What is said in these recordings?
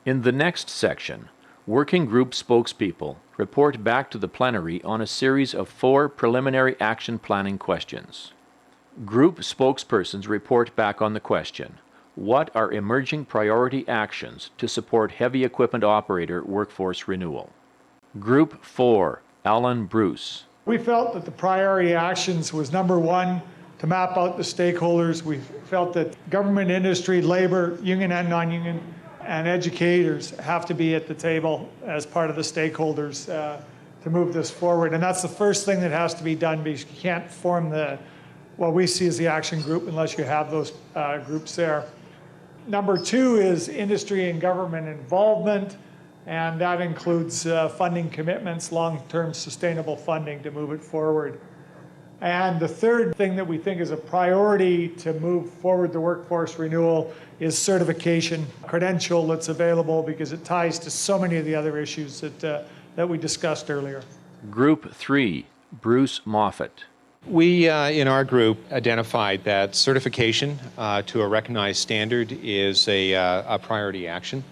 In the next section, working group spokespeople report back to the plenary on a series of 4 preliminary action planning questions. Group spokespersons report back on the question, what are emerging priority actions to support heavy equipment operator workforce renewal? Group 4, Alan Bruce. We felt that the priority actions was number 1, to map out the stakeholders. We felt that government, industry, labor, union and non-union, and educators have to be at the table as part of the stakeholders to move this forward. And that's the first thing that has to be done, because you can't form what we see as the action group unless you have those groups there. Number 2 is industry and government involvement, and that includes funding commitments, long-term sustainable funding to move it forward. And the third thing that we think is a priority to move forward the workforce renewal is certification, credential that's available, because it ties to so many of the other issues that we discussed earlier. Group 3, Bruce Moffat. We, in our group, identified that certification to a recognized standard is a priority action.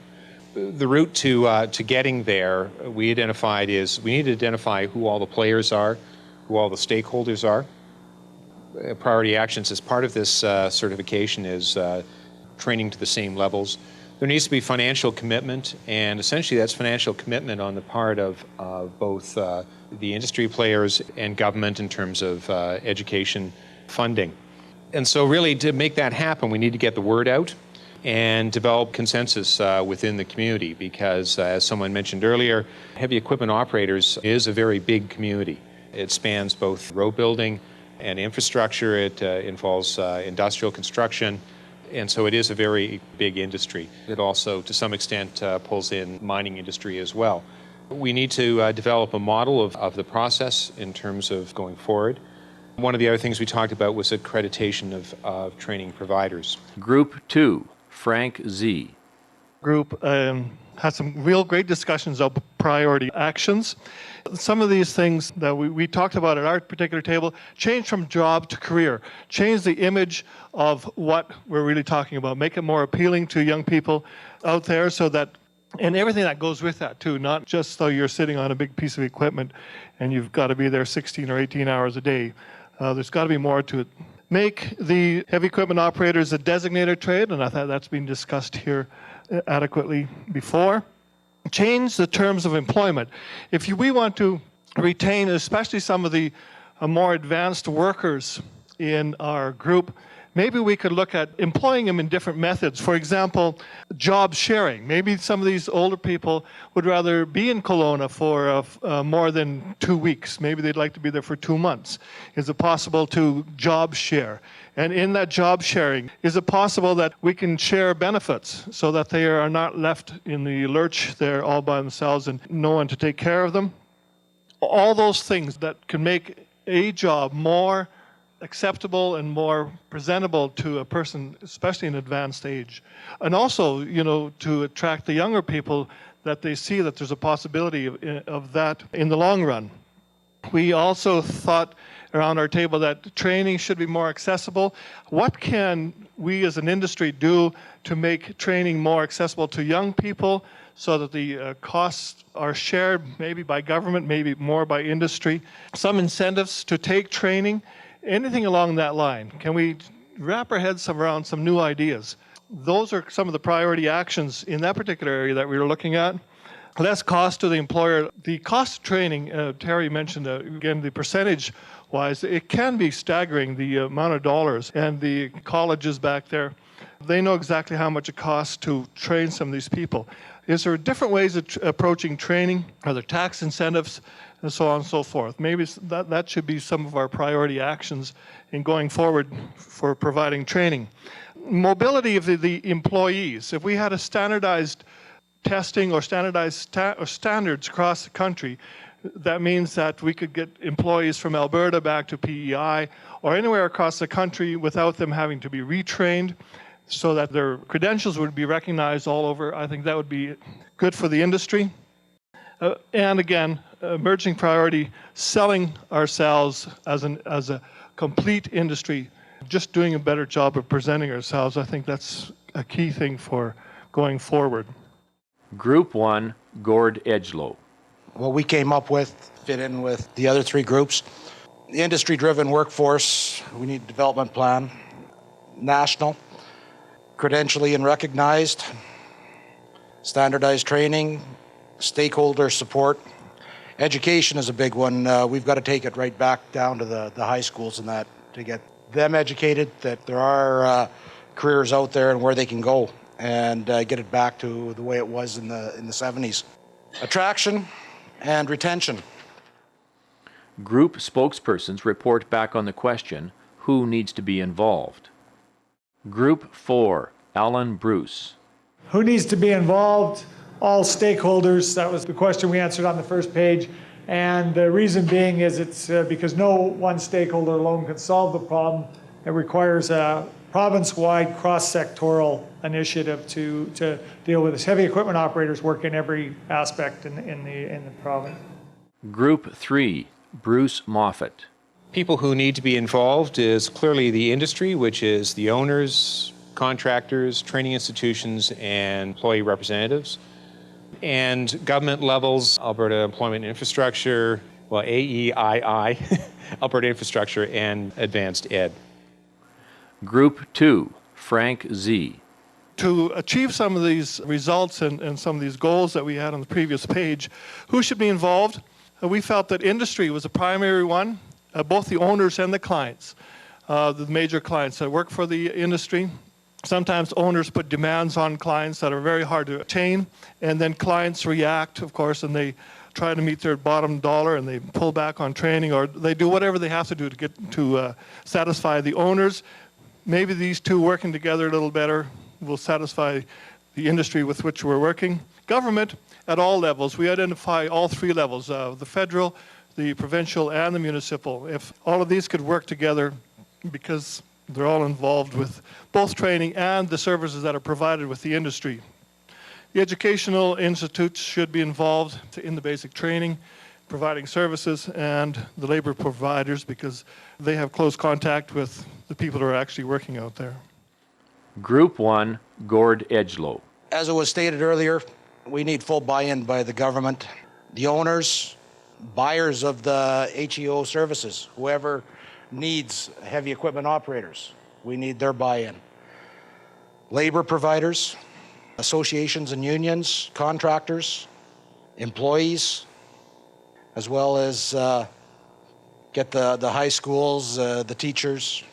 The route to getting there, we identified is we need to identify who all the players are, who all the stakeholders are. Priority actions as part of this certification is training to the same levels. There needs to be financial commitment, and essentially that's financial commitment on the part of both the industry players and government in terms of education funding. And so really to make that happen, we need to get the word out and develop consensus within the community, because as someone mentioned earlier, heavy equipment operators is a very big community. It spans both road building and infrastructure. It involves industrial construction. And so it is a very big industry. It also, to some extent, pulls in mining industry as well. We need to develop a model of the process in terms of going forward. One of the other things we talked about was accreditation of training providers. Group 2, Frank Z. Group had some real great discussions of priority actions. Some of these things that we talked about at our particular table change from job to career, change the image of what we're really talking about, make it more appealing to young people out there, so that, and everything that goes with that too, not just so you're sitting on a big piece of equipment and you've got to be there 16 or 18 hours a day. There's got to be more to it. Make the heavy equipment operators a designated trade, and I thought that's been discussed here adequately before. Change the terms of employment. If we want to retain especially some of the more advanced workers in our group, maybe we could look at employing them in different methods. For example, job sharing. Maybe some of these older people would rather be in Kelowna for more than 2 weeks. Maybe they'd like to be there for 2 months. Is it possible to job share? And in that job sharing, is it possible that we can share benefits so that they are not left in the lurch there all by themselves and no one to take care of them? All those things that can make a job more acceptable and more presentable to a person, especially in advanced age. And also, to attract the younger people, that they see that there's a possibility of that in the long run. We also thought around our table that training should be more accessible. What can we as an industry do to make training more accessible to young people so that the costs are shared, maybe by government, maybe more by industry? Some incentives to take training, anything along that line. Can we wrap our heads around some new ideas? Those are some of the priority actions in that particular area that we were looking at. Less cost to the employer. The cost of training, Terry mentioned, again, the percentage-wise, it can be staggering, the amount of dollars. And the colleges back there, they know exactly how much it costs to train some of these people. Is there different ways of approaching training? Are there tax incentives? And so on and so forth. Maybe that should be some of our priority actions in going forward for providing training. Mobility of the employees. If we had a standardized testing or standardized standards across the country, that means that we could get employees from Alberta back to PEI or anywhere across the country without them having to be retrained, so that their credentials would be recognized all over. I think that would be good for the industry. And again, emerging priority, selling ourselves as a complete industry, just doing a better job of presenting ourselves. I think that's a key thing for going forward. Group 1, Gord Edgelow. What we came up with fit in with the other three groups. The industry-driven workforce, we need a development plan. National, credentially and recognized, standardized training, stakeholder support. Education is a big one. We've got to take it right back down to the high schools and that to get them educated, that there are careers out there and where they can go, and get it back to the way it was in the 70s. Attraction and retention. Group spokespersons report back on the question, who needs to be involved? Group 4, Alan Bruce. Who needs to be involved? All stakeholders. That was the question we answered on the first page. And the reason being is it's because no one stakeholder alone can solve the problem. It requires a province-wide cross-sectoral initiative to deal with this. Heavy equipment operators work in every aspect in the province. Group 3, Bruce Moffat. People who need to be involved is clearly the industry, which is the owners, contractors, training institutions, and employee representatives. And government levels, Alberta Employment Infrastructure, well, AEII, Alberta Infrastructure, and Advanced Ed. Group 2, Frank Z. To achieve some of these results and some of these goals that we had on the previous page, who should be involved? We felt that industry was a primary one, both the owners and the clients, the major clients that work for the industry. Sometimes owners put demands on clients that are very hard to attain, and then clients react, of course, and they try to meet their bottom dollar, and they pull back on training, or they do whatever they have to do to get to satisfy the owners. Maybe these two working together a little better will satisfy the industry with which we're working. Government at all levels. We identify all three levels, the federal, the provincial, and the municipal. If all of these could work together, because they're all involved with both training and the services that are provided with the industry. The educational institutes should be involved in the basic training, providing services, and the labor providers, because they have close contact with the people who are actually working out there. Group 1, Gord Edgelow. As it was stated earlier, we need full buy-in by the government, the owners, buyers of the HEO services, whoever needs heavy equipment operators. We need their buy-in. Labor providers, associations and unions, contractors, employees, as well as get the high schools, the teachers,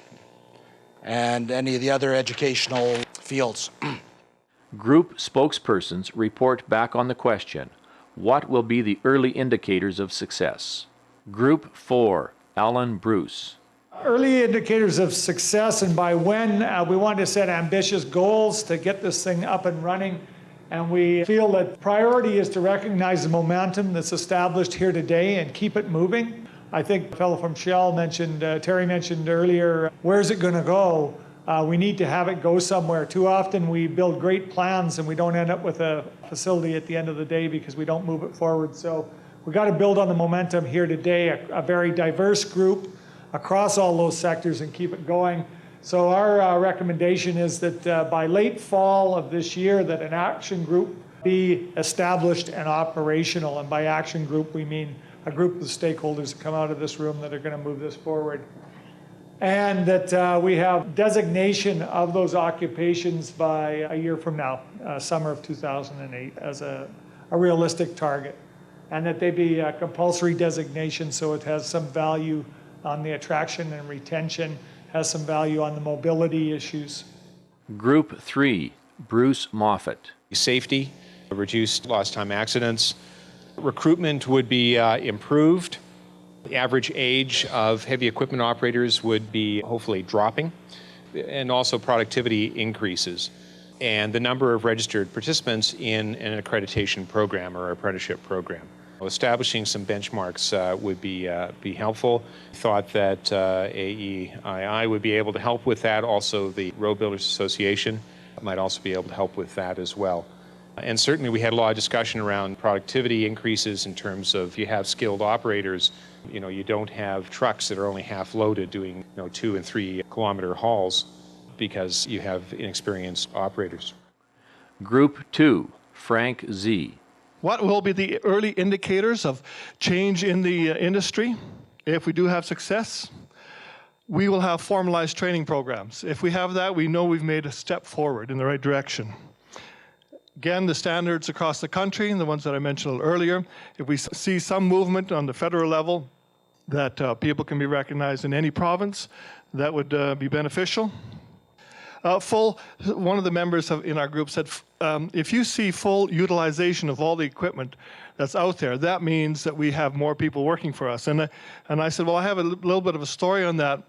and any of the other educational fields. Group spokespersons report back on the question, what will be the early indicators of success? Group 4, Alan Bruce. Early indicators of success, and by when, we want to set ambitious goals to get this thing up and running. And we feel that priority is to recognize the momentum that's established here today and keep it moving. I think a fellow from Shell mentioned, Terry mentioned earlier, where's it going to go? We need to have it go somewhere. Too often we build great plans and we don't end up with a facility at the end of the day because we don't move it forward. So we've got to build on the momentum here today, a very diverse group across all those sectors, and keep it going. So our recommendation is that by late fall of this year that an action group be established and operational. And by action group we mean a group of stakeholders that come out of this room that are going to move this forward. And that we have designation of those occupations by a year from now, summer of 2008, as a realistic target. And that they be a compulsory designation so it has some value on the attraction and retention, has some value on the mobility issues. Group 3, Bruce Moffat. Safety, reduced lost time accidents. Recruitment would be improved. The average age of heavy equipment operators would be hopefully dropping, and also productivity increases. And the number of registered participants in an accreditation program or apprenticeship program. Establishing some benchmarks would be helpful. Thought that AEII would be able to help with that. Also, the Road Builders Association might also be able to help with that as well. And certainly we had a lot of discussion around productivity increases in terms of if you have skilled operators, you don't have trucks that are only half loaded doing 2 and 3 kilometer hauls because you have inexperienced operators. Group 2, Frank Z. What will be the early indicators of change in the industry? If we do have success, we will have formalized training programs. If we have that, we know we've made a step forward in the right direction. Again, the standards across the country, and the ones that I mentioned a little earlier, if we see some movement on the federal level that people can be recognized in any province, that would be beneficial. One of the members in our group said, if you see full utilization of all the equipment that's out there, that means that we have more people working for us. And I said, well, I have a little bit of a story on that.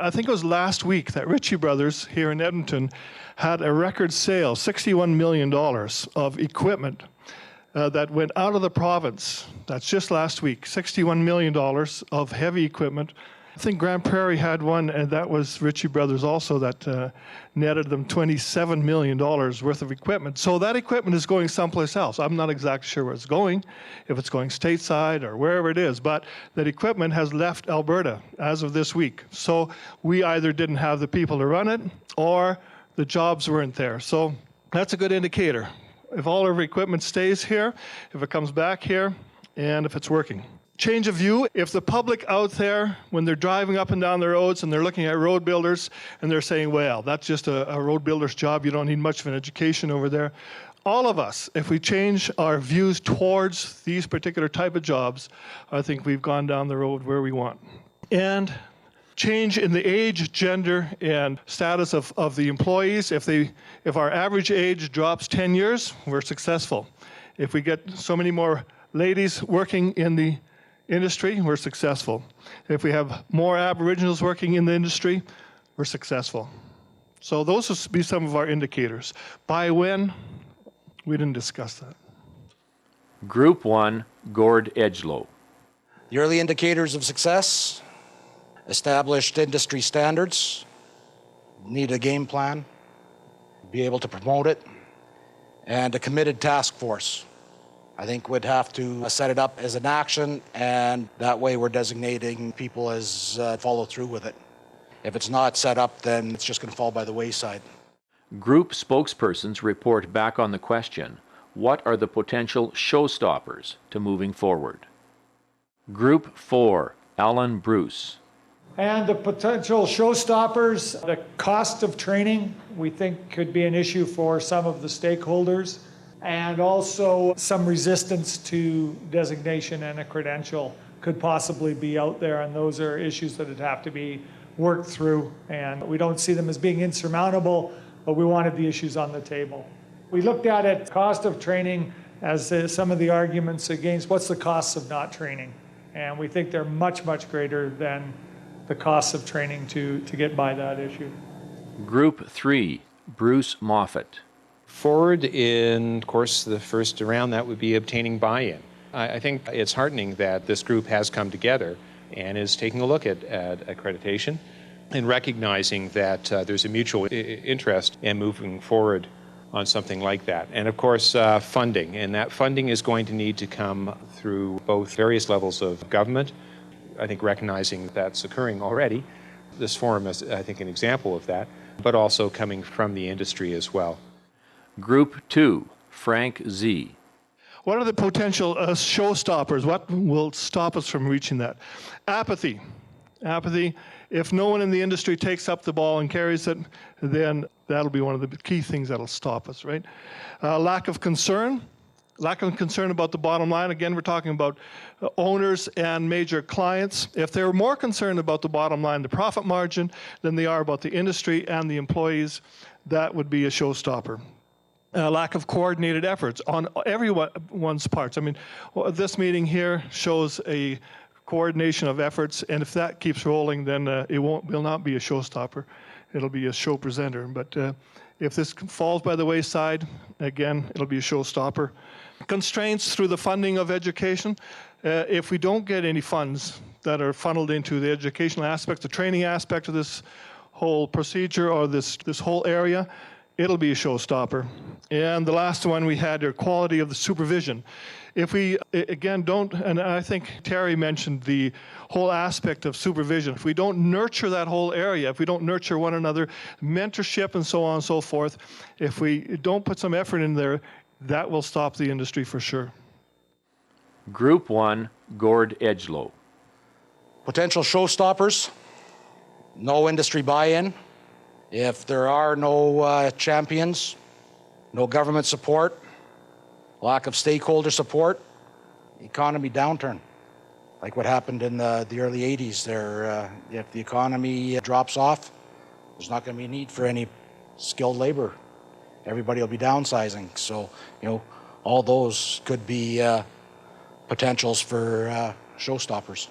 I think it was last week that Ritchie Brothers here in Edmonton had a record sale, $61 million of equipment that went out of the province. That's just last week, $61 million of heavy equipment. I think Grand Prairie had one, and that was Ritchie Brothers also, that netted them $27 million worth of equipment. So that equipment is going someplace else. I'm not exactly sure where it's going, if it's going stateside or wherever it is, but that equipment has left Alberta as of this week. So we either didn't have the people to run it, or the jobs weren't there. So that's a good indicator. If all of our equipment stays here, if it comes back here, and if it's working. Change of view. If the public out there, when they're driving up and down the roads and they're looking at road builders and they're saying, well, that's just a road builder's job, you don't need much of an education over there. All of us, if we change our views towards these particular type of jobs, I think we've gone down the road where we want. And change in the age, gender, and status of the employees. If our average age drops 10 years, we're successful. If we get so many more ladies working in the industry, we're successful. If we have more Aboriginals working in the industry, we're successful. So those will be some of our indicators. By when? We didn't discuss that. Group 1, Gord Edgelow. The early indicators of success: established industry standards, need a game plan, be able to promote it, and a committed task force. I think we'd have to set it up as an action, and that way we're designating people as follow through with it. If it's not set up, then it's just going to fall by the wayside. Group spokespersons report back on the question, what are the potential showstoppers to moving forward? Group 4, Alan Bruce. And the potential showstoppers, the cost of training, we think could be an issue for some of the stakeholders, and also some resistance to designation and a credential could possibly be out there, and those are issues that would have to be worked through, and we don't see them as being insurmountable, but we wanted the issues on the table. We looked at it, cost of training, as some of the arguments against what's the costs of not training, and we think they're much, much greater than the costs of training to get by that issue. Group 3, Bruce Moffat. Forward in, of course, the first around that would be obtaining buy-in. I think it's heartening that this group has come together and is taking a look at accreditation and recognizing that there's a mutual interest in moving forward on something like that. And of course, funding. And that funding is going to need to come through both various levels of government. I think recognizing that's occurring already. This forum is, I think, an example of that, but also coming from the industry as well. Group 2, Frank Z. What are the potential showstoppers? What will stop us from reaching that? Apathy. Apathy. If no one in the industry takes up the ball and carries it, then that'll be one of the key things that'll stop us, right? Lack of concern. Lack of concern about the bottom line. Again, we're talking about owners and major clients. If they're more concerned about the bottom line, the profit margin, than they are about the industry and the employees, that would be a showstopper. Lack of coordinated efforts on everyone's parts. I mean, this meeting here shows a coordination of efforts, and if that keeps rolling, then it will not be a showstopper. It'll be a show presenter. But if this falls by the wayside, again, it'll be a showstopper. Constraints through the funding of education. If we don't get any funds that are funneled into the educational aspect, the training aspect of this whole procedure or this whole area, it'll be a showstopper. And the last one we had, quality of the supervision. If we, again, don't, and I think Terry mentioned the whole aspect of supervision, if we don't nurture that whole area, if we don't nurture one another, mentorship and so on and so forth, if we don't put some effort in there, that will stop the industry for sure. Group 1, Gord Edgelow. Potential showstoppers, no industry buy-in. If there are no champions, no government support, lack of stakeholder support, economy downturn. Like what happened in the early 80s there. If the economy drops off, there's not going to be a need for any skilled labor. Everybody will be downsizing. So, all those could be potentials for showstoppers.